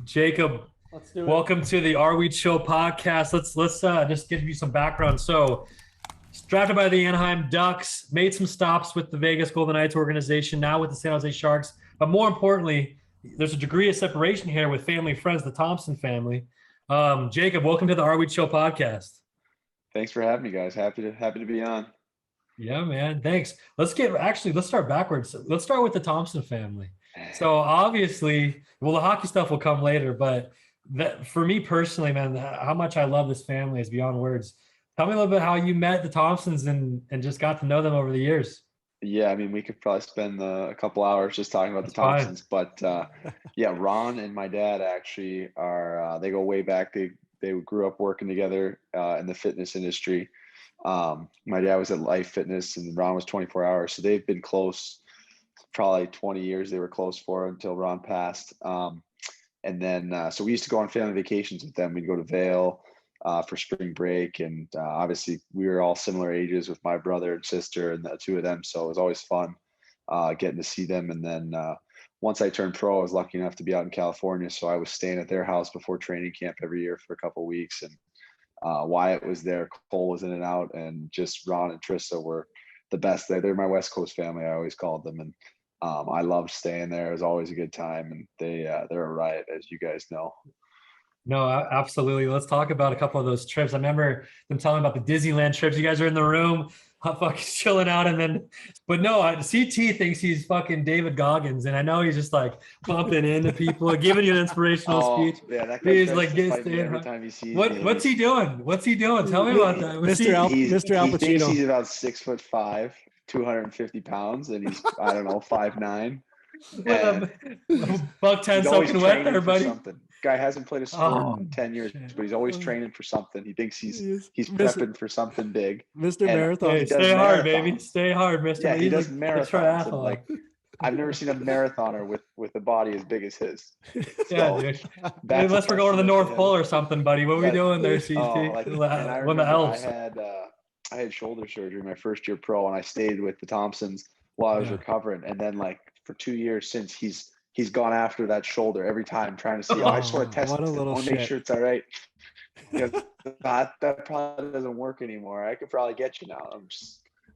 Jacob, Let's do it. welcome to the Are We Chill podcast. Let's just give you some background. So, drafted by the Anaheim Ducks, made some stops with the Vegas Golden Knights organization, now with the San Jose Sharks. But more importantly, there's a degree of separation here with family and friends, the Thompson family. Jacob, welcome to the Are We Chill podcast. Thanks for having me, guys. Happy to be on. Yeah, man. Thanks. Let's start backwards. Let's start with the Thompson family. So obviously, well, the hockey stuff will come later, but that for me personally, man, how much I love this family is beyond words. Tell me a little bit how you met the Thompsons and just got to know them over the years. Yeah, I mean, we could probably spend a couple hours just talking about That's the Thompsons, but yeah, Ron and my dad actually are they go way back. They grew up working together in the fitness industry. My dad was at Life Fitness and Ron was 24 Hours, so they've been close. Probably 20 years they were close for until Ron passed. And then so we used to go on family vacations with them. We'd go to Vail for spring break, and obviously we were all similar ages with my brother and sister and the two of them, so it was always fun getting to see them. And then once I turned pro, I was lucky enough to be out in California, so I was staying at their house before training camp every year for a couple of weeks. And Wyatt was there, Cole was in and out, and just Ron and Trista were the best. They're my West Coast family, I always called them. And I loved staying there. It was always a good time, and they're a riot, as you guys know. No, absolutely. Let's talk about a couple of those trips. I remember them telling about the Disneyland trips. You guys are in the room, fucking chilling out, and then, but no, CT thinks he's fucking David Goggins, and I know he's just like bumping into people, giving you an inspirational speech. Yeah, that guy he's like, every time he sees me. What's he doing? What's he doing? Tell me about that. Mr. Al Pacino. He thinks he's about 6'5", 250 pounds, and he's, I don't know, 5'9". Buck 10 soaking wet there, buddy. Something. Guy hasn't played a sport in 10 years, but he's always training for something. He thinks he's prepping for something big. Mr. Marathon. Hey, stay hard, baby. Stay hard, Mr. Yeah, he does marathons. Like, I've never seen a marathoner with a body as big as his. Yeah, dude. Unless we're going to the North Pole or something, buddy. What are we doing there, CT? When the elves. I had shoulder surgery my first year pro, and I stayed with the Thompsons while I was recovering. And then, like, for 2 years since, he's gone after that shoulder every time, trying to see. I just want to test it. I want to make sure it's all right. You know, that probably doesn't work anymore. I could probably get you now.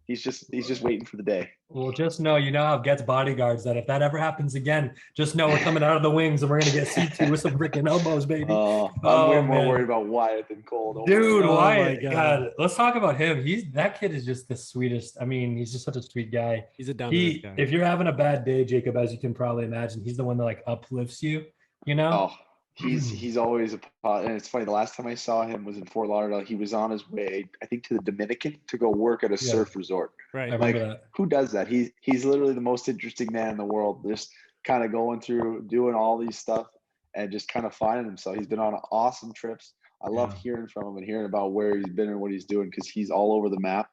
He's just waiting for the day. Well, just know, how Get's bodyguards, that if that ever happens again, just know we're coming out of the wings and we're gonna get CT with some freaking elbows, baby. I'm way more worried about Wyatt than Cole. Dude, Wyatt, God, let's talk about him. That kid is just the sweetest. I mean, he's just such a sweet guy. He's a down-to-earth guy. If you're having a bad day, Jacob, as you can probably imagine, he's the one that like uplifts you. Oh, he's always and it's funny. The last time I saw him was in Fort Lauderdale. He was on his way, I think, to the Dominican to go work at a surf resort. Right. Like, who does that? He's literally the most interesting man in the world. Just kind of going through, doing all these stuff, and just kind of finding himself. He's been on awesome trips. I love hearing from him and hearing about where he's been and what he's doing, because he's all over the map.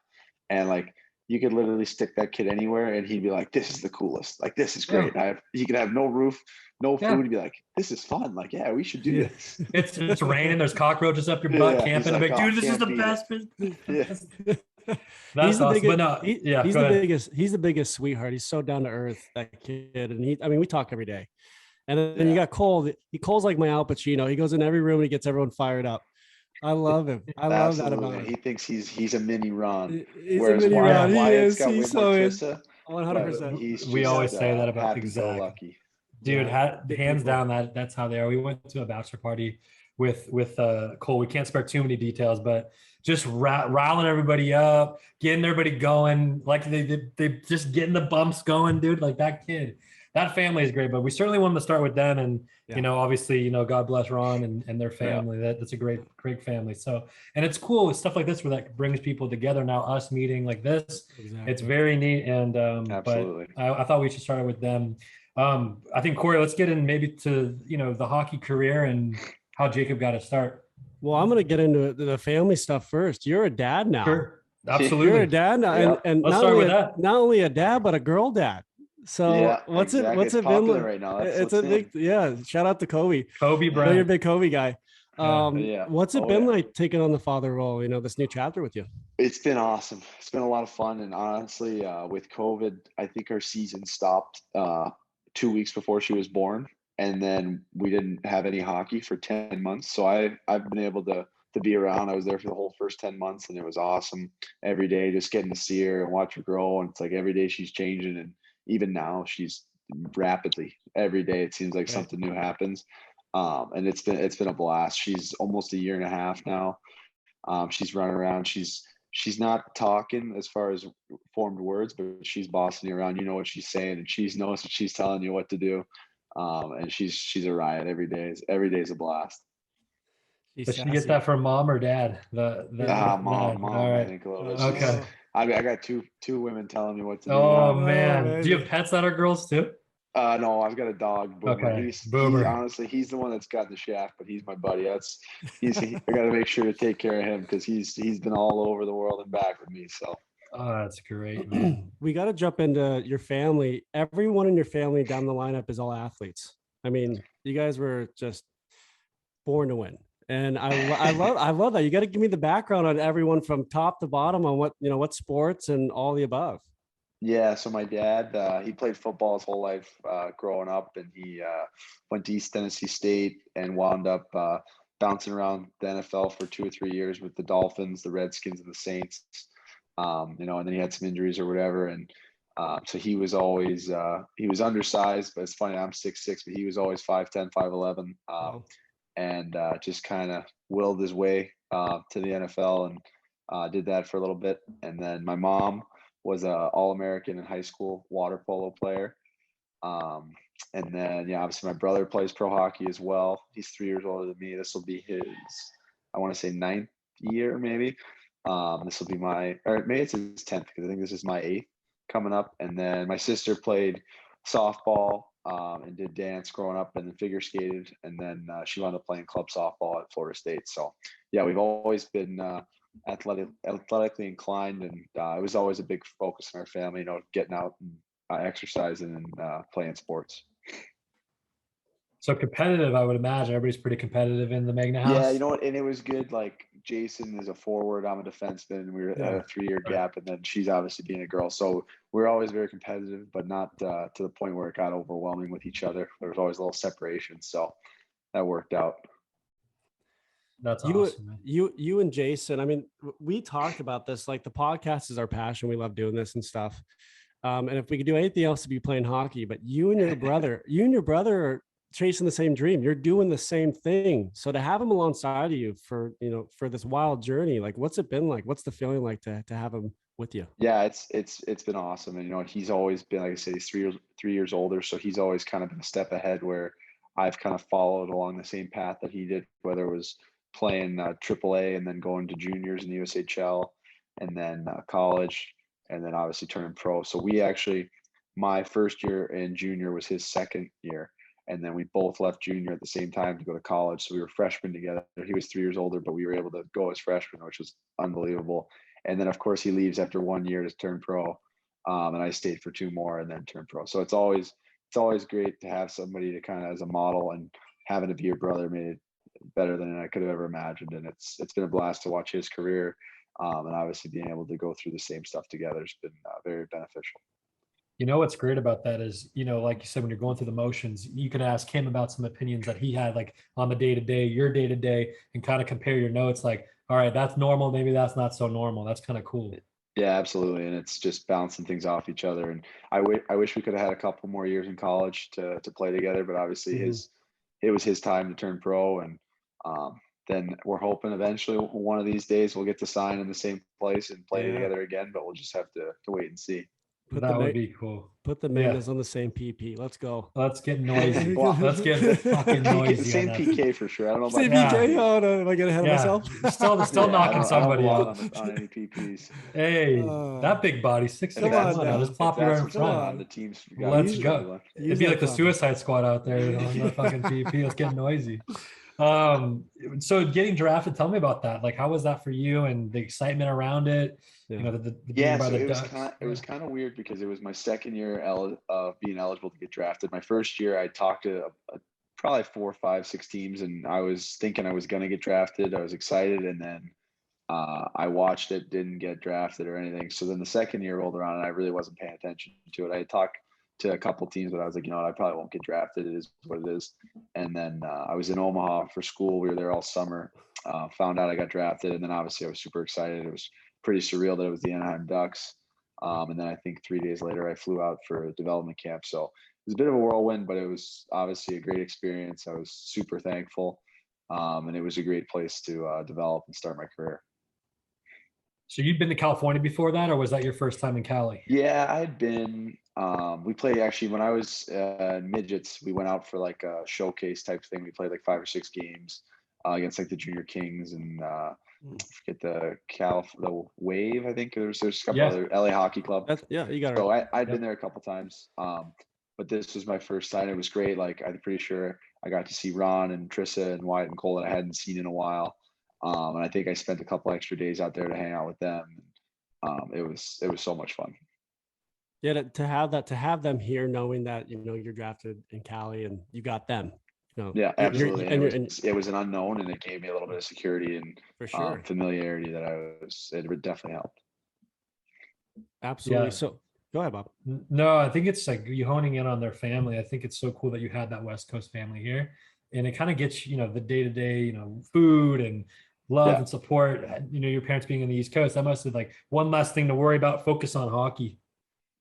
And like, you could literally stick that kid anywhere and he'd be like, this is the coolest. Like, this is great. He could have no roof, no food. He'd be like, this is fun. Like, yeah, we should do this. It's raining. There's cockroaches up your butt camping. I'm like, dude, this is the best. That's awesome. He's the biggest sweetheart. He's so down to earth, that kid. And we talk every day. And then you got Cole. Cole's like my Al Pacino. He goes in every room and he gets everyone fired up. I love him. I love that about him. He thinks he's a mini Ron. He's a mini Ron. He is. He's so in. 100%. We always say that about exactly. Lucky. Dude, hands down, that's how they are. We went to a bachelor party with Cole. We can't spare too many details, but just riling everybody up, getting everybody going. Like they just getting the bumps going, dude. Like that kid. That family is great, but we certainly wanted to start with them. And, obviously, God bless Ron and their family. That's a great family. So, and it's cool with stuff like this where that brings people together. Now us meeting like this, It's very neat. And, absolutely. But I thought we should start with them. I think, Corey, let's get in maybe to, the hockey career and how Jacob got to start. Well, I'm going to get into the family stuff first. You're a dad now. Sure. Absolutely. You're a dad now. And let's start with that. Not only a dad, but a girl dad. So what's it been like right now? It's a big shout out to Kobe Bryant. You're a big Kobe guy. What's it been like taking on the father role, this new chapter with you? It's been awesome. It's been a lot of fun. And honestly, with COVID, I think our season stopped 2 weeks before she was born. and then we didn't have any hockey for 10 months. So I've been able to be around. I was there for the whole first 10 months, and it was awesome. Every day, just getting to see her and watch her grow. And it's like every day she's changing, and even now she's rapidly. Every day it seems like something new happens. And it's been a blast. She's almost a year and a half now. She's running around. She's not talking as far as formed words, but she's bossing you around. You know what she's saying, and she knows what she's telling you what to do. And she's a riot every day. Every day is a blast. Does she get that from mom or dad? Mom. All right. I think a little bit. Okay. I got two women telling me what to do. Oh man, do you have pets that are girls too? No, I've got a dog, Boomer. Okay. He honestly, he's the one that's got the shaft, but he's my buddy. I got to make sure to take care of him because he's been all over the world and back with me. So. Oh, that's great, man. We got to jump into your family. Everyone in your family down the lineup is all athletes. I mean, you guys were just born to win. And I love that. You got to give me the background on everyone from top to bottom on what sports and all the above. Yeah, so my dad, he played football his whole life growing up, and he went to East Tennessee State and wound up bouncing around the NFL for 2 or 3 years with the Dolphins, the Redskins, and the Saints. And then he had some injuries or whatever, and so he was always he was undersized, but it's funny, I'm 6'6", but he was always 5'10", 5'11", and just kind of willed his way to the NFL and did that for a little bit. And then my mom was a All-American in high school water polo player. And then, obviously my brother plays pro hockey as well. He's 3 years older than me. This will be his, I want to say 9th year, maybe. This will be maybe it's his 10th because I think this is my 8th coming up. And then my sister played softball and did dance growing up and then figure skated. And then she wound up playing club softball at Florida State. So yeah, we've always been athletically inclined, and it was always a big focus in our family, getting out and exercising and playing sports. So competitive, I would imagine. Everybody's pretty competitive in the Megna house. Yeah, you know what? And it was good. Like Jason is a forward, I'm a defenseman, and we were at a 3-year gap, and then she's obviously being a girl. So we're always very competitive, but not to the point where it got overwhelming with each other. There was always a little separation. So that worked out. That's awesome, man. You and Jason, I mean, we talked about this, like the podcast is our passion. We love doing this and stuff. And if we could do anything else to be playing hockey, but you and your brother are chasing the same dream. You're doing the same thing. So to have him alongside of you for this wild journey, like what's it been like? What's the feeling like to have him with you? Yeah, it's been awesome. And, he's always been, like I said, he's 3 years older. So he's always kind of been a step ahead where I've kind of followed along the same path that he did, whether it was playing AAA and then going to juniors in the USHL and then college and then obviously turning pro. So my first year in junior was his second year. And then we both left junior at the same time to go to college. So we were freshmen together. He was 3 years older, but we were able to go as freshmen, which was unbelievable. And then of course he leaves after 1 year to turn pro. And I stayed for 2 more and then turned pro. So it's always great to have somebody to kind of as a model, and having to be your brother made it better than I could have ever imagined. And it's been a blast to watch his career. And obviously being able to go through the same stuff together has been very beneficial. What's great about that is, like you said, when you're going through the motions, you can ask him about some opinions that he had, like on the day-to-day, your day-to-day, and kind of compare your notes. Like, all right, that's normal. Maybe that's not so normal. That's kind of cool. Yeah, absolutely. And it's just bouncing things off each other. And I wish we could have had a couple more years in college to play together, but obviously it was his time to turn pro. And then we're hoping eventually one of these days we'll get to sign in the same place and play together again, but we'll just have to wait and see. That would be cool. Put the Megnas on the same PP. Let's go. Let's get noisy. Let's get fucking noisy. Same PK for sure. I don't know about same PK. Oh, no, am I getting ahead of myself? Still knocking somebody out on any PPs. Hey, that big body, 6'6". I'll just plop you right in front. The teams. Let's go. It'd be like the Suicide Squad out there on the fucking PP. Let's get noisy. So getting drafted, tell me about that. Like, how was that for you and the excitement around it? It was kind of weird because it was my second year of being eligible to get drafted. My first year, I talked to probably 4, 5, 6 teams, and I was thinking I was going to get drafted. I was excited, and then I watched it, didn't get drafted or anything. So then the second year rolled around, and I really wasn't paying attention to it. I had talked to a couple teams, but I was like, you know what, I probably won't get drafted. It is what it is. And then I was in Omaha for school. We were there all summer. Found out I got drafted, and then obviously I was super excited. It was pretty surreal that it was the Anaheim Ducks. And then I think 3 days later I flew out for a development camp. So it was a bit of a whirlwind, but it was obviously a great experience. I was super thankful. And it was a great place to develop and start my career. So you'd been to California before that, or was that your first time in Cali? Yeah, I had been. We played actually when I was midgets. We went out for like a showcase type thing. We played like 5 or 6 games against like the Junior Kings and I forget the Wave. I think there's a couple other LA Hockey Club. Yeah, you got it. So I'd been there a couple times. But this was my first time. It was great. Like I'm pretty sure I got to see Ron and Trissa and Wyatt and Cole that I hadn't seen in a while. And I think I spent a couple extra days out there to hang out with them. It was so much fun. Yeah, to have them here, knowing that you're drafted in Cali and you got them. Yeah, absolutely. It was an unknown, and it gave me a little bit of security and for sure familiarity that it definitely helped. Absolutely. Yeah. So go ahead, Bob. No, I think it's like you honing in on their family. I think it's so cool that you had that West Coast family here, and it kind of gets the day-to-day food and love and support. Your parents being in the East Coast, that must have like one less thing to worry about. Focus on hockey.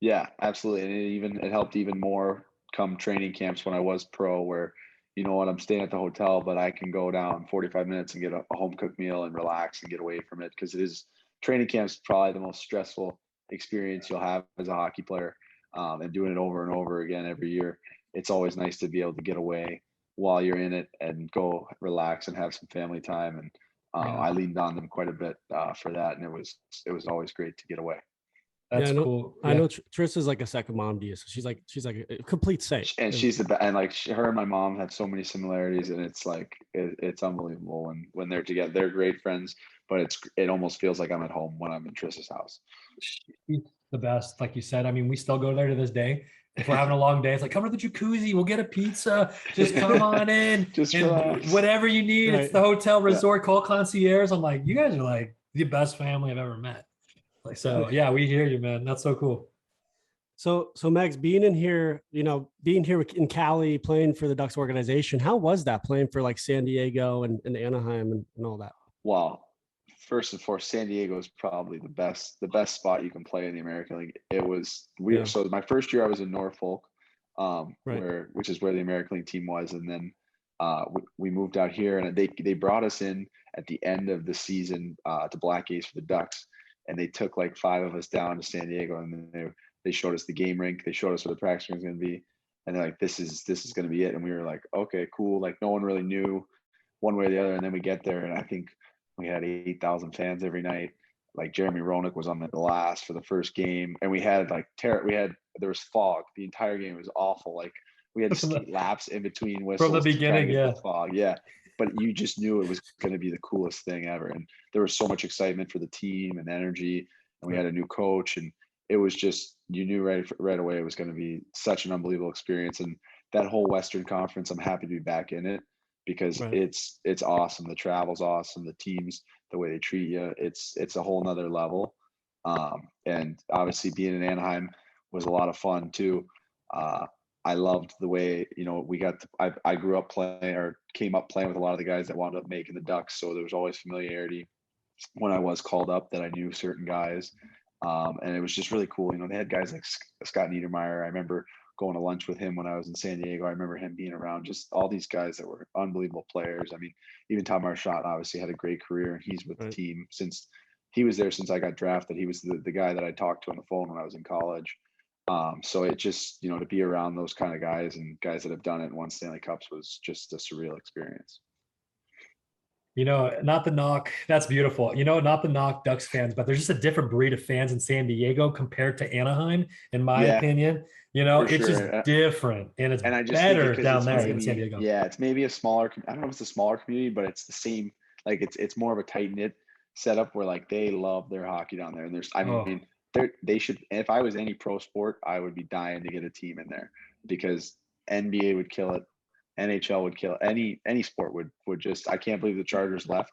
Yeah, absolutely. And it helped even more come training camps when I was pro, where I'm staying at the hotel, but I can go down 45 minutes and get a home cooked meal and relax and get away from it, because training camps is probably the most stressful experience you'll have as a hockey player, and doing it over and over again every year. It's always nice to be able to get away while you're in it and go relax and have some family time. And I leaned on them quite a bit for that, and it was always great to get away. That's cool. I know Trissa's like a second mom to you, so she's like a complete saint. And she's the best. And like her and my mom have so many similarities, and it's like it's unbelievable when they're together. They're great friends, but it almost feels like I'm at home when I'm in Trissa's house. She's the best, like you said. I mean, we still go there to this day. If we're having a long day, it's like, come to the jacuzzi, we'll get a pizza, just come on in, just whatever you need. Right. It's the hotel resort, call concierge. I'm like, you guys are like the best family I've ever met. Like, so yeah, we hear you, man. That's so cool. So Megs, being here in Cali, playing for the Ducks organization, how was that playing for like San Diego and Anaheim and all that? Well, first and foremost, San Diego is probably the best spot you can play in the American League. It was weird. So my first year I was in Norfolk, which is where the American League team was, and then we moved out here, and they brought us in at the end of the season to Black Ace for the Ducks, and they took like 5 of us down to San Diego, and then they showed us the game rink, they showed us where the practice ring was going to be, and they're like, this is going to be it. And we were like, okay, cool. Like no one really knew one way or the other, and then we get there, and I think we had 8,000 fans every night. Like Jeremy Roenick was on the glass for the first game, and we had like there was fog. The entire game was awful. Like we had to skate laps in between whistles from the beginning. Yeah, the fog. Yeah, but you just knew it was going to be the coolest thing ever, and there was so much excitement for the team and energy. And we had a new coach, and it was just, you knew right away it was going to be such an unbelievable experience. And that whole Western Conference, I'm happy to be back in it, because it's awesome. The travel's awesome. The teams, the way they treat you, it's a whole nother level. And obviously being in Anaheim was a lot of fun too. I loved the way, I grew up playing, or came up playing with a lot of the guys that wound up making the Ducks. So there was always familiarity when I was called up, that I knew certain guys. And it was just really cool. They had guys like Scott Niedermeyer. I remember going to lunch with him when I was in San Diego. I remember him being around just all these guys that were unbelievable players. I mean, even Tom Marchand obviously had a great career, and he's with the team since he was there since I got drafted. He was the guy that I talked to on the phone when I was in college. So it just, to be around those kind of guys and guys that have done it and won Stanley Cups was just a surreal experience. Not the knock. That's beautiful. Not the knock Ducks fans, but there's just a different breed of fans in San Diego compared to Anaheim, in my opinion. It's just different, and it's better down there in San Diego. Yeah, it's maybe a smaller. I don't know if it's a smaller community, but it's the same. Like it's more of a tight knit setup where like they love their hockey down there, and mean, they should. If I was any pro sport, I would be dying to get a team in there, because NBA would kill it. NHL would kill it. Any sport would just. I can't believe the Chargers left.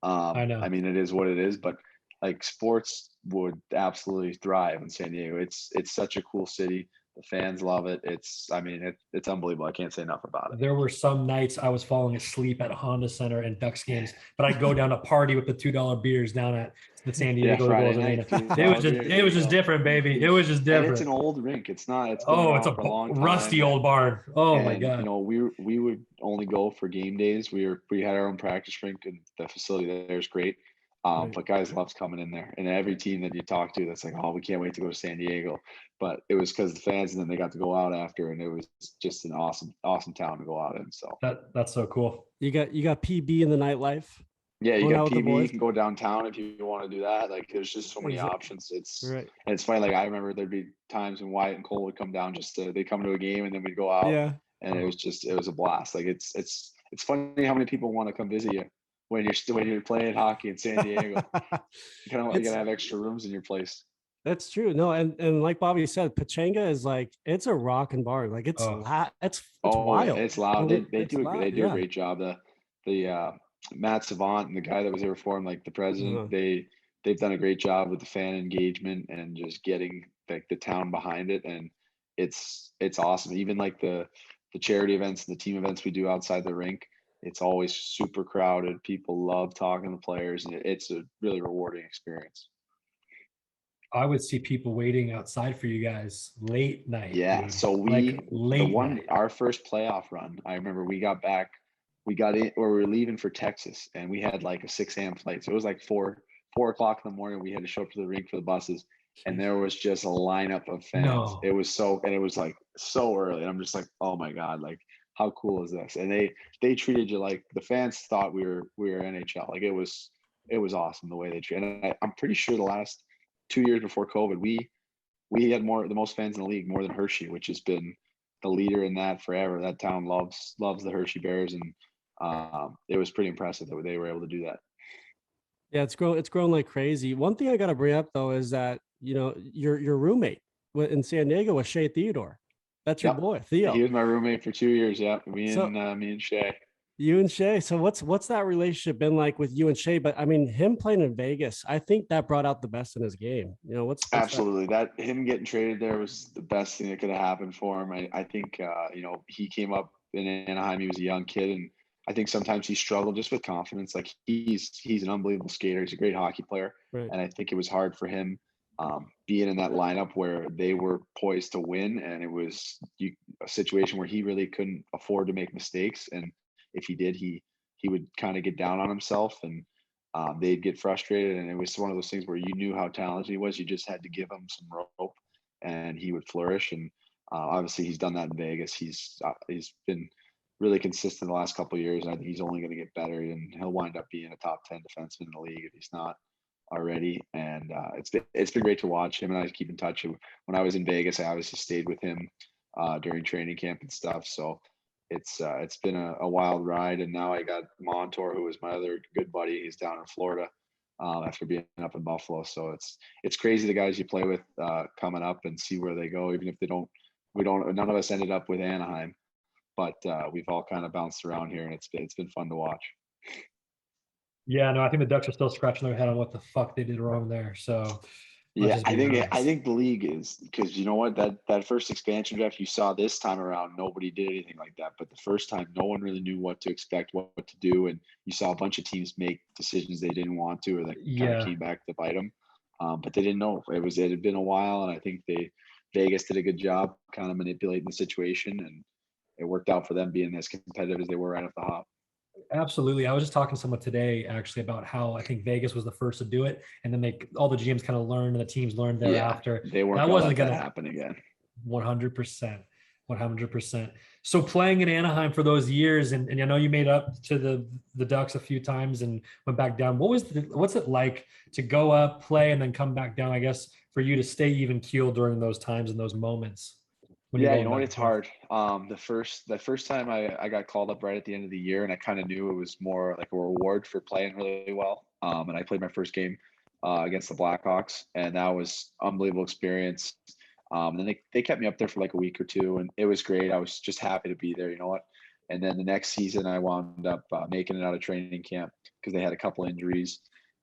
I know. I mean, it is what it is, but like sports would absolutely thrive in San Diego. It's such a cool city. The fans love it. It's unbelievable. I can't say enough about it. There were some nights I was falling asleep at Honda Center and Ducks games, but I'd go down to party with the $2 beers down at the San Diego Friday Eagles Arena. night, It was just different, baby. It was just and it's different. an old rink. It's been It's around a for a long time. rusty old barn. Oh my God. You know, we would only go for game days. We had our own practice rink, and the facility there is great. Right. But guys loves coming in there, and every team that you talk to, that's like, oh, we can't wait to go to San Diego. But it was because the fans, and then they got to go out after, and it was just an awesome town to go out in. So that's so cool. You got PB in the nightlife. Yeah, you Going got out with the PB. You boys. can go downtown if you want to do that. Like, there's just so many Exactly. options. It's Right. And it's funny. Like, I remember there'd be times when Wyatt and Cole would come down they come to a game, and then we'd go out. Yeah. And it was a blast. Like, it's funny how many people want to come visit you when you're playing hockey in San Diego. You gotta have extra rooms in your place. That's true. No, and like Bobby said, Pachanga is like, it's a rock and bar. Like it's it's wild. It's loud. They do a great job. The Matt Savant and the guy that was there before him, like the president, they've done a great job with the fan engagement and just getting like the town behind it. And it's awesome. Even like the charity events and the team events we do outside the rink, it's always super crowded. People love talking to players, and it's a really rewarding experience. I would see people waiting outside for you guys late night. Yeah. Dude. So our first playoff run, I remember we got in, or we were leaving for Texas, and we had like a 6 a.m. flight. So it was like 4 o'clock in the morning. We had to show up to the rink for the buses, and there was just a lineup of fans. No. It was like so early. And I'm just like, oh my God, like how cool is this? And they treated you like the fans thought we were NHL. Like it was awesome the way they treated. And I'm pretty sure the last 2 years before COVID, we had the most fans in the league, more than Hershey, which has been the leader in that forever. That town loves the Hershey Bears, and it was pretty impressive that they were able to do that. Yeah, it's grown like crazy. One thing I got to bring up though is that, you know, your roommate in San Diego was Shea Theodore. That's your boy, Theo. He was my roommate for 2 years. Yeah, me and Shea. You and Shea. So what's that relationship been like with you and Shea? But I mean, him playing in Vegas, I think that brought out the best in his game. You know, what's absolutely that him getting traded there was the best thing that could have happened for him. I think you know, he came up in Anaheim. He was a young kid, and I think sometimes he struggled just with confidence. Like he's an unbelievable skater. He's a great hockey player, right. And I think it was hard for him being in that lineup where they were poised to win, and it was a situation where he really couldn't afford to make mistakes. And if he did, he would kind of get down on himself, and they'd get frustrated. And it was one of those things where you knew how talented he was. You just had to give him some rope, and he would flourish. And obviously, he's done that in Vegas. He's been really consistent the last couple of years. And I think he's only going to get better, and he'll wind up being a top 10 defenseman in the league if he's not already. And it's been great to watch him, and I keep in touch. When I was in Vegas, I obviously stayed with him during training camp and stuff. So it's been a wild ride. And now I got Montour, who is my other good buddy. He's down in Florida after being up in Buffalo. So it's crazy the guys you play with coming up and see where they go, even if none of us ended up with Anaheim, but we've all kind of bounced around here, and it's been fun to watch. Yeah, no, I think the Ducks are still scratching their head on what the fuck they did wrong there. So yeah, I think the league is, because you know what, that first expansion draft you saw this time around, nobody did anything like that. But the first time, no one really knew what to expect, what to do, and you saw a bunch of teams make decisions they didn't want to, or that kind of came back to bite them. But they didn't know. It had been a while, and I think Vegas did a good job kind of manipulating the situation, and it worked out for them being as competitive as they were right off the hop. Absolutely. I was just talking to someone today actually about how I think Vegas was the first to do it, and then all the GMs kind of learned, and the teams learned thereafter. They weren't. That wasn't going to happen again. 100%. So playing in Anaheim for those years, and I know you made up to the Ducks a few times and went back down. What's it like to go up, play, and then come back down? I guess for you to stay even keeled during those times and those moments. Yeah, you know what? It's hard. The first time I got called up right at the end of the year, and I kind of knew it was more like a reward for playing really well. And I played my first game against the Blackhawks, and that was unbelievable experience. And then they kept me up there for like a week or two, and it was great. I was just happy to be there, you know what? And then the next season, I wound up making it out of training camp because they had a couple injuries,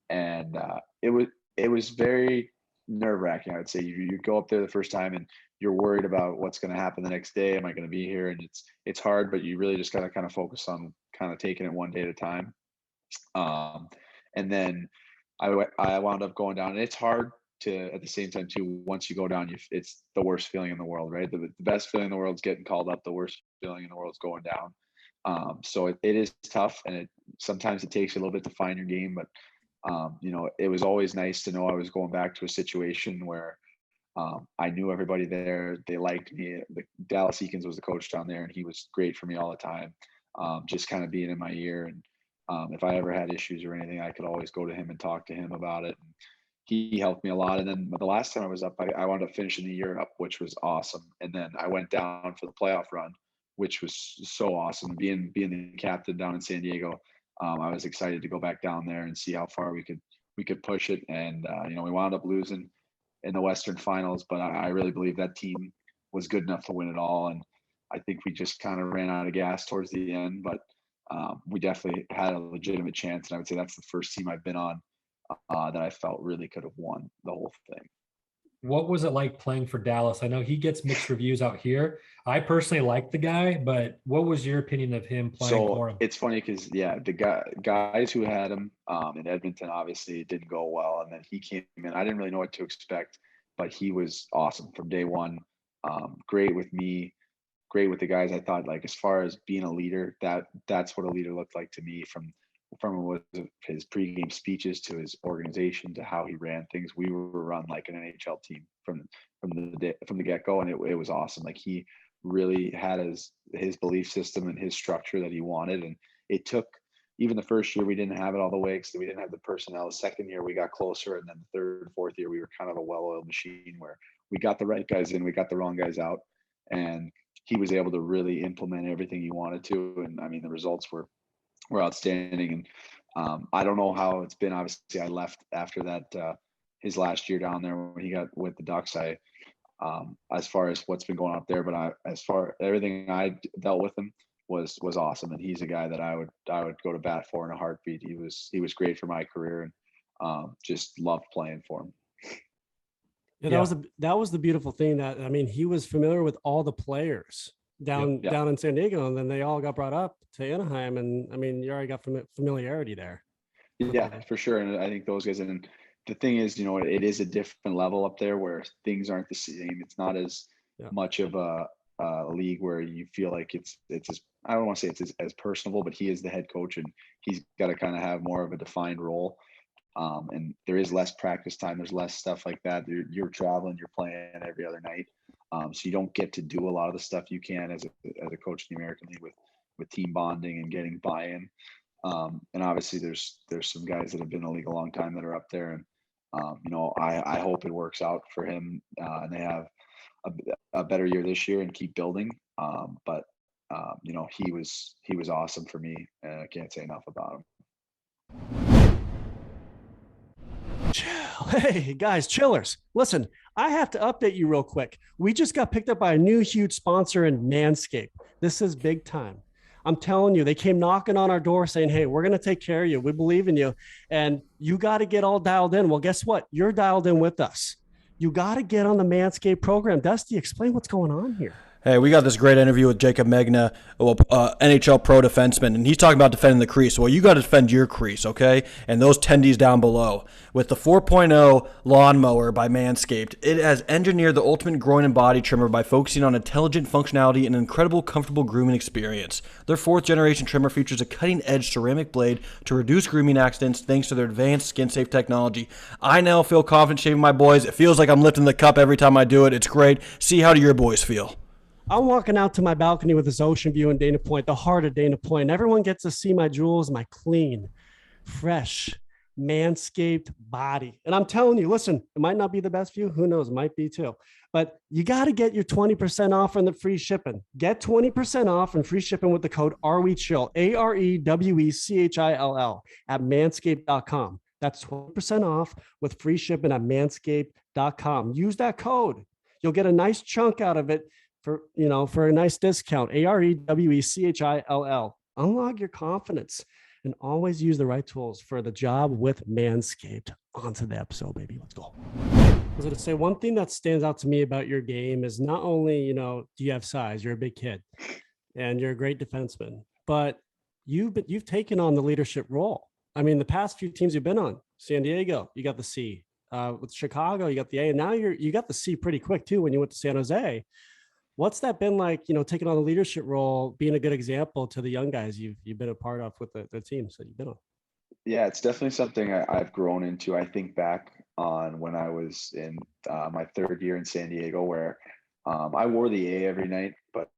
and it was very nerve-wracking. I would say you go up there the first time, and you're worried about what's going to happen the next day. Am I going to be here? And it's hard, but you really just got to kind of focus on kind of taking it one day at a time. And then I wound up going down, and it's hard to, at the same time too, once you go down, it's the worst feeling in the world, right? The best feeling in the world is getting called up. The worst feeling in the world is going down. So it is tough, and sometimes it takes you a little bit to find your game, but it was always nice to know I was going back to a situation where I knew everybody there. They liked me. The Dallas Eakins was the coach down there, and he was great for me all the time. Just kind of being in my ear, and if I ever had issues or anything, I could always go to him and talk to him about it. And he helped me a lot. And then the last time I was up, I wound up finishing the year up, which was awesome. And then I went down for the playoff run, which was so awesome. Being the captain down in San Diego, I was excited to go back down there and see how far we could push it. And we wound up losing in the Western Finals, but I really believe that team was good enough to win it all. And I think we just kind of ran out of gas towards the end, but we definitely had a legitimate chance. And I would say that's the first team I've been on that I felt really could have won the whole thing. What was it like playing for Dallas? I know he gets mixed reviews out here. I personally like the guy, but what was your opinion of him playing for him? It's funny because, the guys who had him in Edmonton, obviously it didn't go well. And then he came in. I didn't really know what to expect, but he was awesome from day one. Great with me, great with the guys. I thought, like, as far as being a leader, that's what a leader looked like to me, from his pregame speeches to his organization to how he ran things. We were run like an NHL team from the get-go, and it was awesome. Like, he really had his belief system and his structure that he wanted. And it took, even the first year we didn't have it all the way because we didn't have the personnel. The second year we got closer, and then the third, fourth year we were kind of a well-oiled machine where we got the right guys in, we got the wrong guys out, and he was able to really implement everything he wanted to. And I mean, the results were outstanding. And I don't know how it's been. Obviously, I left after that, his last year down there when he got with the Ducks. As far as what's been going on up there, but as far everything I dealt with him was awesome. And he's a guy that I would go to bat for in a heartbeat. He was great for my career, and just loved playing for him. Yeah, that was the beautiful thing. That, I mean, he was familiar with all the players down in San Diego, and then they all got brought up to Anaheim, and I mean, you already got familiarity there. Yeah, for sure. And I think those guys, and the thing is, it is a different level up there where things aren't the same. It's not as much of a league where you feel like it's as, I don't want to say it's as personable, but he is the head coach, and he's got to kind of have more of a defined role. And there is less practice time. There's less stuff like that. You're traveling, you're playing every other night. So you don't get to do a lot of the stuff you can as a coach in the American League with team bonding and getting buy-in. And obviously there's some guys that have been in the league a long time that are up there. And, I hope it works out for him, and they have a better year this year and keep building. But he was awesome for me, and I can't say enough about him. Hey guys, chillers, listen, I have to update you real quick. We just got picked up by a new huge sponsor in Manscaped. This is big time. I'm telling you, they came knocking on our door saying, hey, we're going to take care of you. We believe in you. And you got to get all dialed in. Well, guess what? You're dialed in with us. You got to get on the Manscaped program. Dusty, explain what's going on here. Hey, we got this great interview with Jaycob Megna, NHL pro defenseman, and he's talking about defending the crease. Well, you got to defend your crease, okay? And those tendies down below. With the 4.0 lawnmower by Manscaped, it has engineered the ultimate groin and body trimmer by focusing on intelligent functionality and an incredible, comfortable grooming experience. Their 4th-generation trimmer features a cutting-edge ceramic blade to reduce grooming accidents thanks to their advanced skin-safe technology. I now feel confident shaving my boys. It feels like I'm lifting the cup every time I do it. It's great. See, how do your boys feel? I'm walking out to my balcony with this ocean view in Dana Point, the heart of Dana Point. Everyone gets to see my jewels, my clean, fresh, Manscaped body. And I'm telling you, listen, it might not be the best view. Who knows? It might be too. But you got to get your 20% off on the free shipping. Get 20% off and free shipping with the code AREWECHILL, AREWECHILL at manscaped.com. That's 20% off with free shipping at manscaped.com. Use that code. You'll get a nice chunk out of it for a nice discount. AREWECHILL. Unlock your confidence and always use the right tools for the job with Manscaped. On to the episode, baby. Let's go. was going to say one thing that stands out to me about your game is not only, do you have size, you're a big kid and you're a great defenseman, but you've taken on the leadership role. I mean, the past few teams you've been on, San Diego, you got the C. With Chicago, you got the A, and now you got the C pretty quick too when you went to San Jose. What's that been like, taking on the leadership role, being a good example to the young guys you've been a part of with the teams that you've been on? Yeah, it's definitely something I've grown into. I think back on when I was in my third year in San Diego, where I wore the A every night, but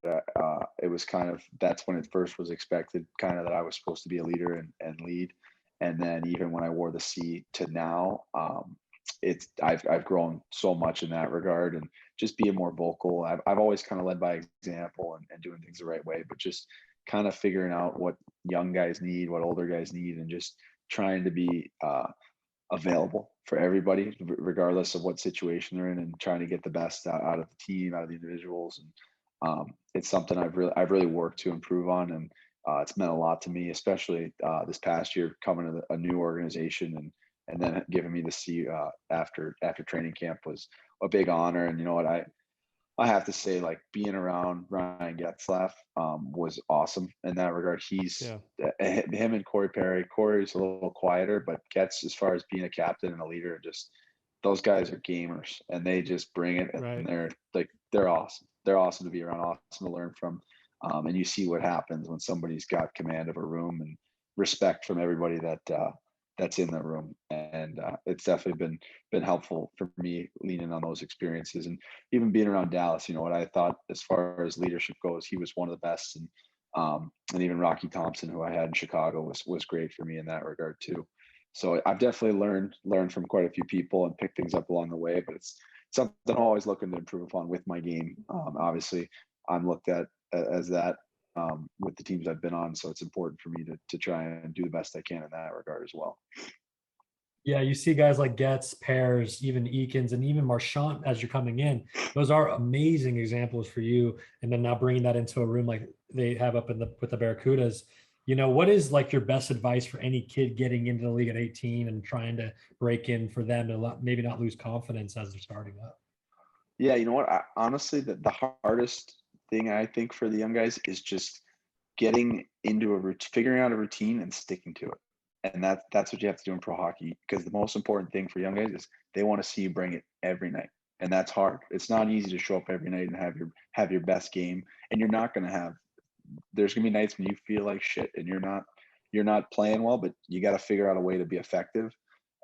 it was kind of, that's when it first was expected, kind of that I was supposed to be a leader and lead. And then even when I wore the C to now, I've grown so much in that regard, and just being more vocal. I've always kind of led by example and doing things the right way, but just kind of figuring out what young guys need, what older guys need, and just trying to be available for everybody, regardless of what situation they're in, and trying to get the best out of the team, out of the individuals. And it's something I've really worked to improve on, and it's meant a lot to me, especially this past year coming to a new organization and then giving me the C after training camp was a big honor. And you know what, I have to say, like, being around Ryan Getzlaf was awesome in that regard. He's him and Corey Perry. Corey's a little quieter, but Getz, as far as being a captain and a leader, just those guys are gamers, and they just bring it. And they're awesome. They're awesome to be around, awesome to learn from. And you see what happens when somebody's got command of a room and respect from everybody that's in the room. And it's definitely been helpful for me leaning on those experiences. And even being around Dallas, you know what, I thought as far as leadership goes, he was one of the best. And even Rocky Thompson, who I had in Chicago, was great for me in that regard too. So I've definitely learned from quite a few people and picked things up along the way, but it's something I'm always looking to improve upon with my game. Obviously I'm looked at as that with the teams I've been on. So it's important for me to try and do the best I can in that regard as well. Yeah, you see guys like Getz, Pears, even Eakins, and even Marchand as you're coming in. Those are amazing examples for you. And then now bringing that into a room like they have up with the Barracudas. What is like your best advice for any kid getting into the league at 18 and trying to break in, for them to maybe not lose confidence as they're starting up? Yeah, you know what? Honestly, the hardest thing I think for the young guys is just getting into figuring out a routine and sticking to it. And that's what you have to do in pro hockey, because the most important thing for young guys is they want to see you bring it every night. And that's hard. It's not easy to show up every night and have your best game. And you're not going to have, there's going to be nights when you feel like shit and you're not playing well, but you got to figure out a way to be effective.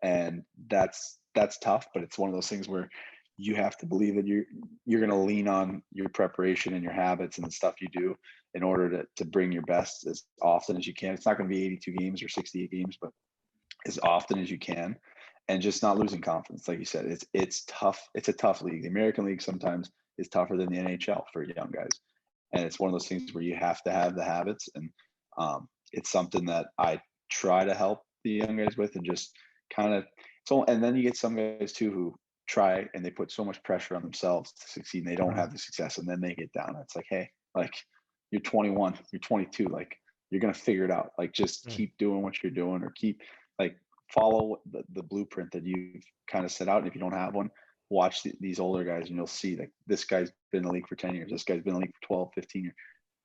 And that's tough, but it's one of those things where you have to believe that you're going to lean on your preparation and your habits and the stuff you do in order to bring your best as often as you can. It's not going to be 82 games or 68 games, but as often as you can, and just not losing confidence. Like you said, it's tough. It's a tough league. The American League sometimes is tougher than the NHL for young guys. And it's one of those things where you have to have the habits. And it's something that I try to help the young guys with, and just kind of, and then you get some guys too who try and they put so much pressure on themselves to succeed and they don't have the success, and then they get down. It's like, hey, like, you're 21, you're 22, like, you're going to figure it out. Like, just keep doing what you're doing, or keep, like, follow the blueprint that you've kind of set out. And if you don't have one, watch these older guys and you'll see, like, this guy's been in the league for 10 years. This guy's been in the league for 12, 15 years.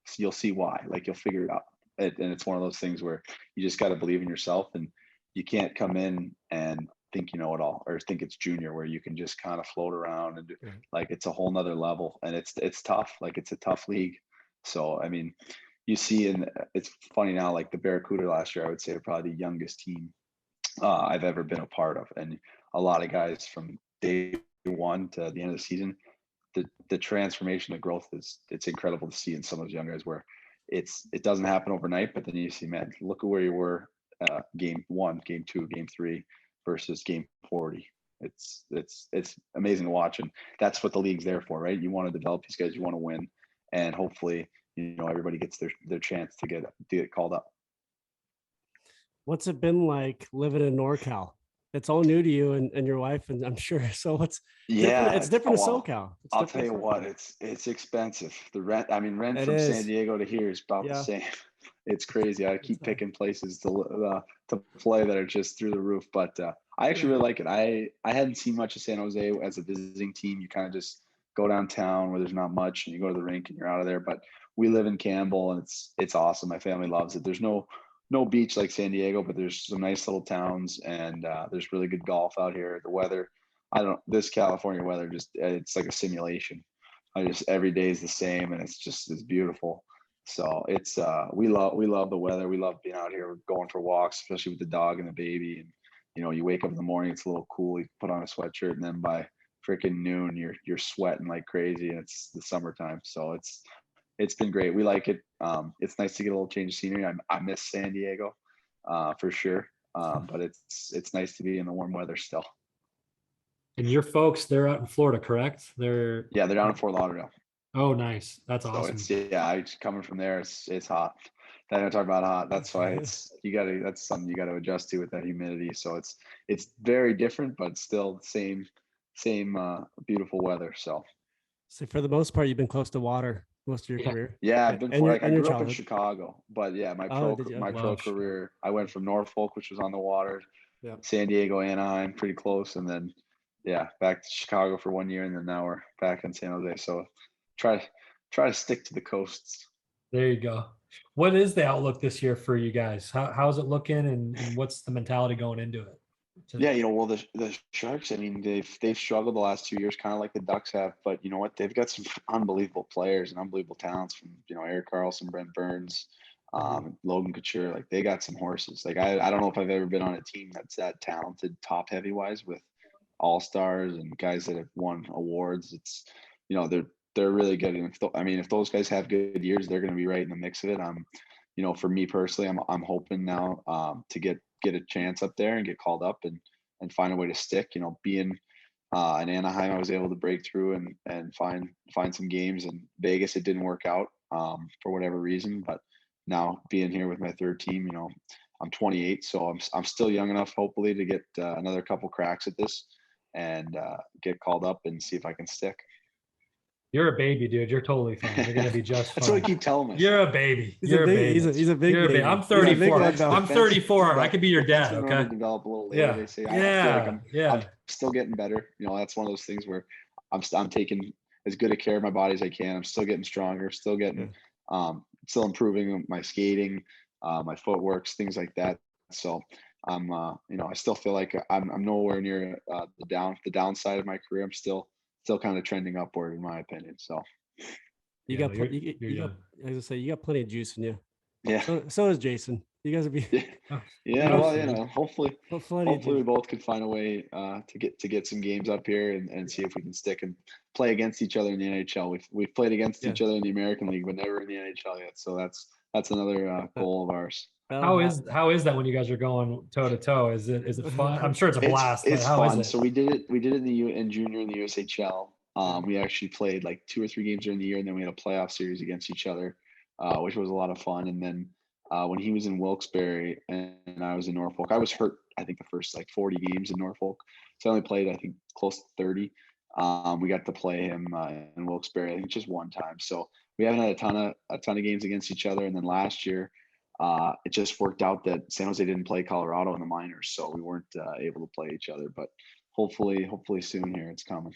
So you'll see why. Like, you'll figure it out. And it's one of those things where you just got to believe in yourself, and you can't come in and think you know it all, or think it's junior where you can just kind of float around and do, like, it's a whole nother level. And it's tough. Like, it's a tough league. So, I mean, you see, and it's funny now, like the Barracuda last year, I would say, are probably the youngest team I've ever been a part of. And a lot of guys from day one to the end of the season, the transformation, the growth it's incredible to see in some of those young guys, where it doesn't happen overnight, but then you see, man, look at where you were game 1, game 2, game 3 versus game 40. It's amazing to watch. And that's what the league's there for, right? You want to develop these guys, you want to win, and hopefully, everybody gets their chance to get called up. What's it been like living in NorCal? It's all new to you and your wife, and I'm sure. So it's different to SoCal. I'll tell you what, it's expensive. The rent from San Diego to here is about the same. It's crazy. I keep picking places to play that are just through the roof. But I actually really like it. I hadn't seen much of San Jose as a visiting team. You kind of just go downtown where there's not much, and you go to the rink and you're out of there. But we live in Campbell, and it's awesome. My family loves it. There's no beach like San Diego, but there's some nice little towns, and there's really good golf out here. The weather, this California weather, it's like a simulation. Every day is the same, and it's beautiful. So it's we love the weather. We love being out here, going for walks, especially with the dog and the baby. And you wake up in the morning, it's a little cool. You put on a sweatshirt, and then by freaking noon, you're sweating like crazy, and it's the summertime. So it's been great. We like it. It's nice to get a little change of scenery. I miss San Diego, for sure. But it's nice to be in the warm weather still. And your folks, they're out in Florida, correct? They're down in Fort Lauderdale. Oh, nice. That's awesome. So coming from there, it's hot. Then I talk about hot. That's why that's something you got to adjust to with that humidity. So it's very different, but still the same beautiful weather. So for the most part, you've been close to water most of your career. Yeah, I've been I grew up in Chicago, but my pro career, I went from Norfolk, which was on the water, San Diego, Anaheim, pretty close, and then back to Chicago for 1 year, and then now we're back in San Jose. So try to stick to the coasts. There you go. What is the outlook this year for you guys? How's it looking, and what's the mentality going into it? Well, the Sharks, I mean, they've struggled the last 2 years, kind of like the Ducks have, but you know what? They've got some unbelievable players and unbelievable talents from, Erik Karlsson, Brent Burns, Logan Couture. Like, they got some horses. Like, I don't know if I've ever been on a team that's that talented, top heavy wise, with all-stars and guys that have won awards. It's, they're really good. And if those guys have good years, they're going to be right in the mix of it. For me personally, I'm hoping now to get a chance up there and get called up and find a way to stick. Being in Anaheim, I was able to break through and find some games. In Vegas, it didn't work out for whatever reason. But now being here with my third team, I'm 28, so I'm still young enough, hopefully, to get another couple cracks at this and get called up and see if I can stick. You're a baby, dude. You're totally fine. You're gonna be just fine. That's what I keep telling myself. You're a baby. You're a baby. He's a big baby. I'm 34. I'm 34. I could be your dad. Okay. Develop a little later. They say. I feel like I'm still getting better. That's one of those things where I'm taking as good a care of my body as I can. I'm still getting stronger. Still getting, still improving my skating, my footwork, things like that. So I'm, I still feel like I'm nowhere near the downside of my career. I'm still kind of trending upward, in my opinion. So you got plenty of juice in you. Yeah. So is Jason. You guys will be. Well, hopefully we both can find a way to get some games up here and see if we can stick and play against each other in the NHL. We've played against each other in the American League, but never in the NHL yet. So that's another goal of ours. How is that when you guys are going toe to toe? Is it fun? I'm sure it's a blast. It's fun. So we did it in junior in the USHL. We actually played like 2 or 3 games during the year, and then we had a playoff series against each other, which was a lot of fun. And then when he was in Wilkes-Barre and I was in Norfolk, I was hurt, I think, the first 40 games in Norfolk. So I only played, I think, close to 30. We got to play him in Wilkes-Barre, I think, just one time. So we haven't had a ton of games against each other. And then last year, it just worked out that San Jose didn't play Colorado in the minors, so we weren't able to play each other. But hopefully soon here, it's coming.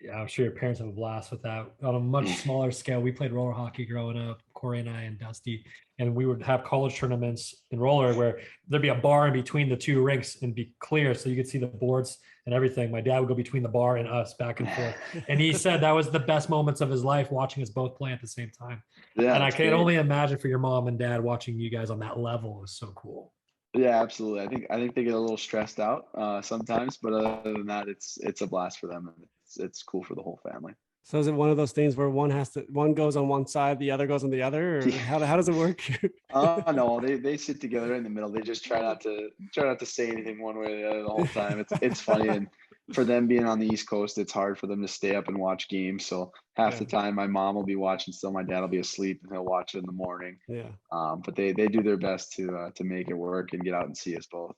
Yeah, I'm sure your parents have a blast with that. On a much smaller scale, we played roller hockey growing up, Corey and I and Dusty, and we would have college tournaments in roller where there'd be a bar in between the 2 rinks and be clear so you could see the boards and everything. My dad would go between the bar and us back and forth. And he said that was the best moments of his life, watching us both play at the same time. Yeah, and I can only imagine for your mom and dad watching you guys on that level is so cool. Yeah, absolutely. I think they get a little stressed out sometimes, but other than that, it's a blast for them, and it's cool for the whole family. So is it one of those things where one goes on one side, the other goes on the other, or how does it work? No, they sit together in the middle. They just try not to say anything one way or the other the whole time. It's funny, and for them being on the East Coast, it's hard for them to stay up and watch games. So half the time, my mom will be watching still, my dad will be asleep, and he'll watch it in the morning. Yeah. But they do their best to make it work and get out and see us both.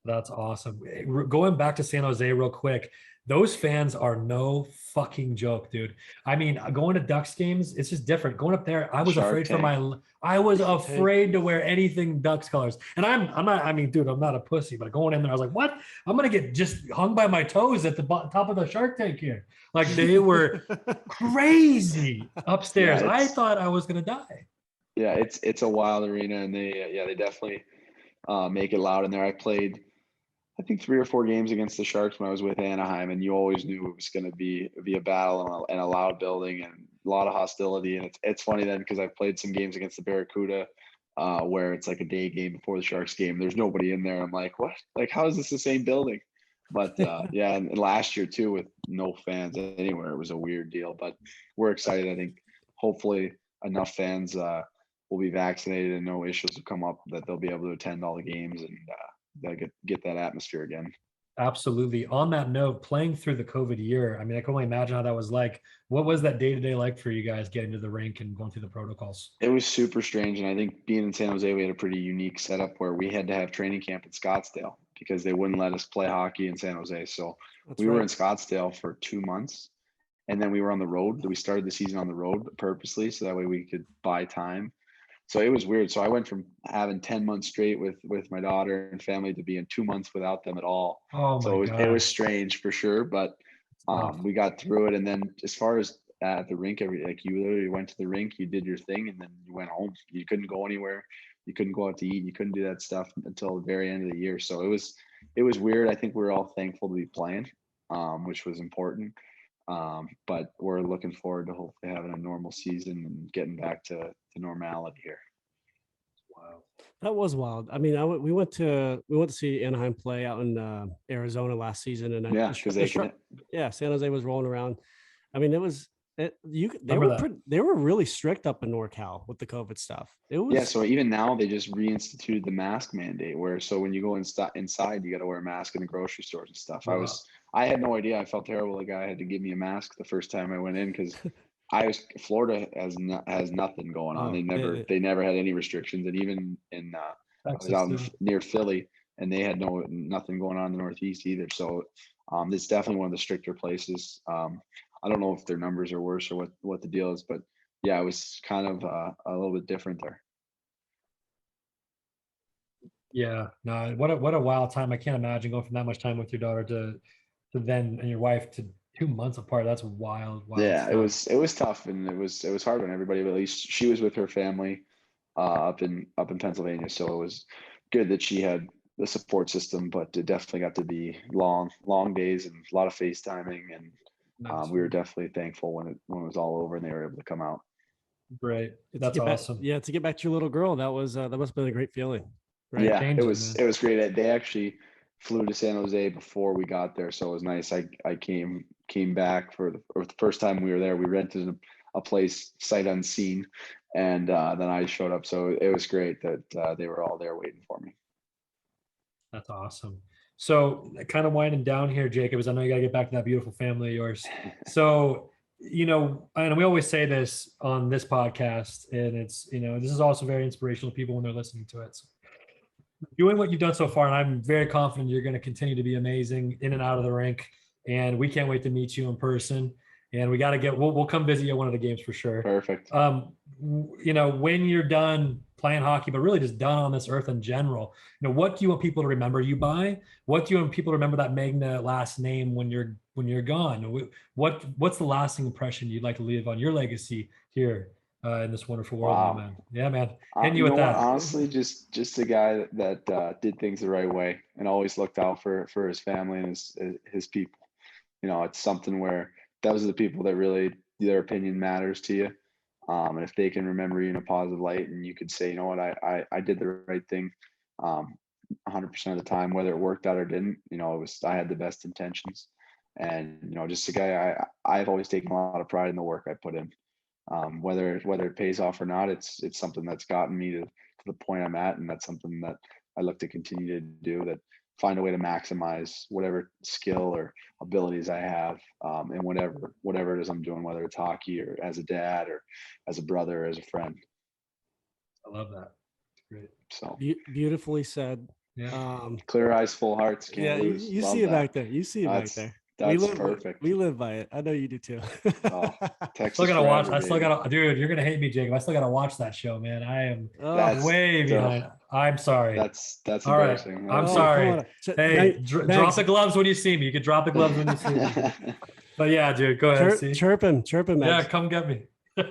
That's awesome. Going back to San Jose real quick, those fans are no fucking joke, dude. I mean, going to Ducks games, it's just different. Going up there, I was Shark afraid for Tank. I was Tank. afraid to wear anything Ducks colors. And I'm not, I mean, dude, I'm not a pussy, but going in there, I was like, what? I'm going to get just hung by my toes at the top of the Shark Tank here. Like they were crazy upstairs. Yeah, I it's thought I was going to die. yeah, it's a wild arena, and they definitely make it loud in there. I played, I think 3 or 4 games against the Sharks when I was with Anaheim, and you always knew it was going to be a battle and a loud building and a lot of hostility. And it's funny then because I played some games against the Barracuda, where it's like a day game before the Sharks game. There's nobody in there. I'm like, what? Like, how is this the same building? But yeah, and last year too with no fans anywhere, it was a weird deal. But we're excited. I think hopefully enough fans will be vaccinated and no issues will come up that they'll be able to attend all the games and get that atmosphere again. Absolutely. On that note, playing through the COVID year, I mean, I can only imagine how that was like. What was that day-to-day like for you guys getting to the rink and going through the protocols? It was super strange, and I think being in San Jose, we had a pretty unique setup where we had to have training camp in Scottsdale because they wouldn't let us play hockey in San Jose. So That's we were right. in Scottsdale for 2 months, and then we were on the road. We started the season on the road purposely so that way we could buy time. So it was weird. So I went from having 10 months straight with my daughter and family to being 2 months without them at all. Oh So my it was God. strange for sure, but we got through it. And then as far as at the rink, like you literally went to the rink, you did your thing, and then you went home. You couldn't go anywhere. You couldn't go out to eat. You couldn't do that stuff until the very end of the year. So it was weird. I think we were all thankful to be playing, which was important. But we're looking forward to hopefully having a normal season and getting back to normality here. Wow. That was wild. I mean, we went to see Anaheim play out in Arizona last season, and Yeah, because they can. yeah, San Jose was rolling around. I mean, they Remember were that. they were really strict up in NorCal with the COVID stuff. It was Yeah, so even now they just reinstituted the mask mandate where so when you go inside you got to wear a mask in the grocery stores and stuff. Wow. I had no idea. I felt terrible. The guy had to give me a mask the first time I went in because Florida has nothing going on. Oh, They never had any restrictions, and even in I was out near Philly, and they had nothing going on in the Northeast either. So it's definitely one of the stricter places. I don't know if their numbers are worse or what the deal is, but yeah, it was kind of a little bit different there. Yeah, no, what a wild time. I can't imagine going from that much time with your daughter to then and your wife to 2 months apart. That's wild, wild Yeah, stuff. it was tough, and it was hard on everybody. But at least she was with her family up in Pennsylvania, so it was good that she had the support system. But it definitely got to be long days and a lot of FaceTiming, and Nice. we were definitely thankful when it was all over and they were able to come out. Great. to That's get back, awesome. yeah, to get back to your little girl, that was that must have been a great feeling, right? Yeah, Changes, man. it was great. They actually flew to San Jose before we got there, so it was nice. I came back for the first time we were there. We rented a place sight unseen, and then I showed up. So it was great that they were all there waiting for me. That's awesome. So kind of winding down here, Jacob, is I know you got to get back to that beautiful family of yours. So, and we always say this on this podcast, and it's, this is also very inspirational to people when they're listening to it. So doing what you've done so far, and I'm very confident you're going to continue to be amazing in and out of the rink. And we can't wait to meet you in person. And we got to we'll come visit you at one of the games for sure. Perfect. When you're done playing hockey, but really just done on this earth in general, what do you want people to remember you by? What do you want people to remember that Megna last name when you're gone? What's the lasting impression you'd like to leave on your legacy here in this wonderful world, Wow. man? Yeah, man. Hitting you You with know what? that. Honestly, just a guy that did things the right way and always looked out for his family and his people. It's something where those are the people that really their opinion matters to you. And if they can remember you in a positive light and you could say, you know what, I did the right thing 100% of the time, whether it worked out or didn't, I had the best intentions. And, just a guy, I've always taken a lot of pride in the work I put in. Whether it pays off or not, it's something that's gotten me to the point I'm at. And that's something that I look to continue to do, that find a way to maximize whatever skill or abilities I have, and whatever it is I'm doing, whether it's hockey or as a dad or as a brother or as a friend. I love that. Great. So Beautifully said. Yeah. Clear eyes, full hearts. Can't Yeah, lose. you Love see it that. back there. You see it back That's there. That's live, perfect. We live by it. I know you do too. Oh, Texas Still gotta watch. forever, I still baby. gotta, dude. You're gonna hate me, Jacob. I still gotta watch that show, man. I am That's way behind. I'm sorry. that's All right. embarrassing. I'm Oh, sorry. come on. Hey, drop Thanks. the gloves when you see me. You can drop the gloves when you see me. But yeah, dude, go ahead. See. Chirp him, Yeah, Megs. come get me.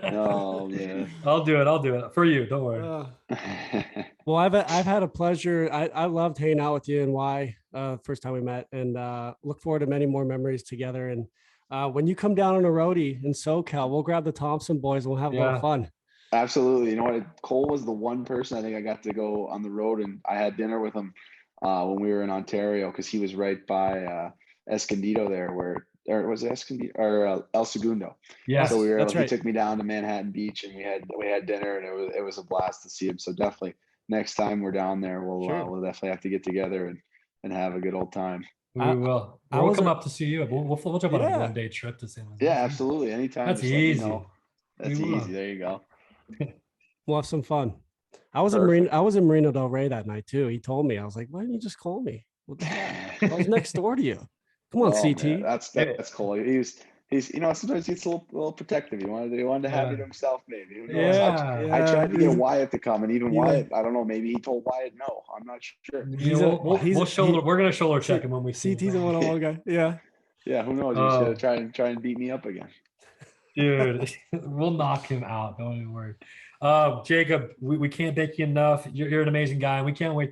Oh man. I'll do it. I'll do it for you. Don't worry. Well, I've had a pleasure. I loved hanging out with you and why first time we met, and look forward to many more memories together. And when you come down on a roadie in SoCal, we'll grab the Thompson boys and we'll have a lot of fun. Absolutely. You know what? Cole was the one person I think I got to go on the road, and I had dinner with him when we were in Ontario, because he was right by Escondido there, or was it Escondido or El Segundo? Yeah. So we were able, right. he took me down to Manhattan Beach, and we had dinner, and it was a blast to see him. So definitely next time we're down there, we'll definitely have to get together and have a good old time. We will. We'll come up to see you. We'll jump on a 1-day trip to San Jose. Yeah, absolutely. Anytime. That's just let me easy. know. That's easy. There you go. We'll have some fun. I was in Marina Del Rey that night too. He told me. I was like, why didn't you just call me? What the heck? I was next door to you. Come on, CT. Man, that's cool. He's sometimes he's a little protective. He wanted to have it himself, maybe. Who knows? Yeah. I tried to get Wyatt to come, and even Wyatt, I don't know, maybe he told Wyatt no. I'm not sure. We're gonna shoulder check him when we see CT's a one-on-one guy. Yeah. Yeah, who knows? He's gonna try and beat me up again. Dude, we'll knock him out. Don't even worry. Jacob, we can't thank you enough. You're an amazing guy, and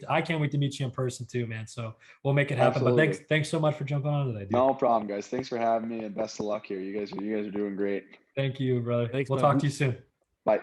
I can't wait to meet you in person too, man. So we'll make it happen. Absolutely. But thanks so much for jumping on today, dude. No problem, guys. Thanks for having me, and best of luck here. You guys are doing great. Thank you, brother. Thanks, We'll bud. talk to you soon. Bye.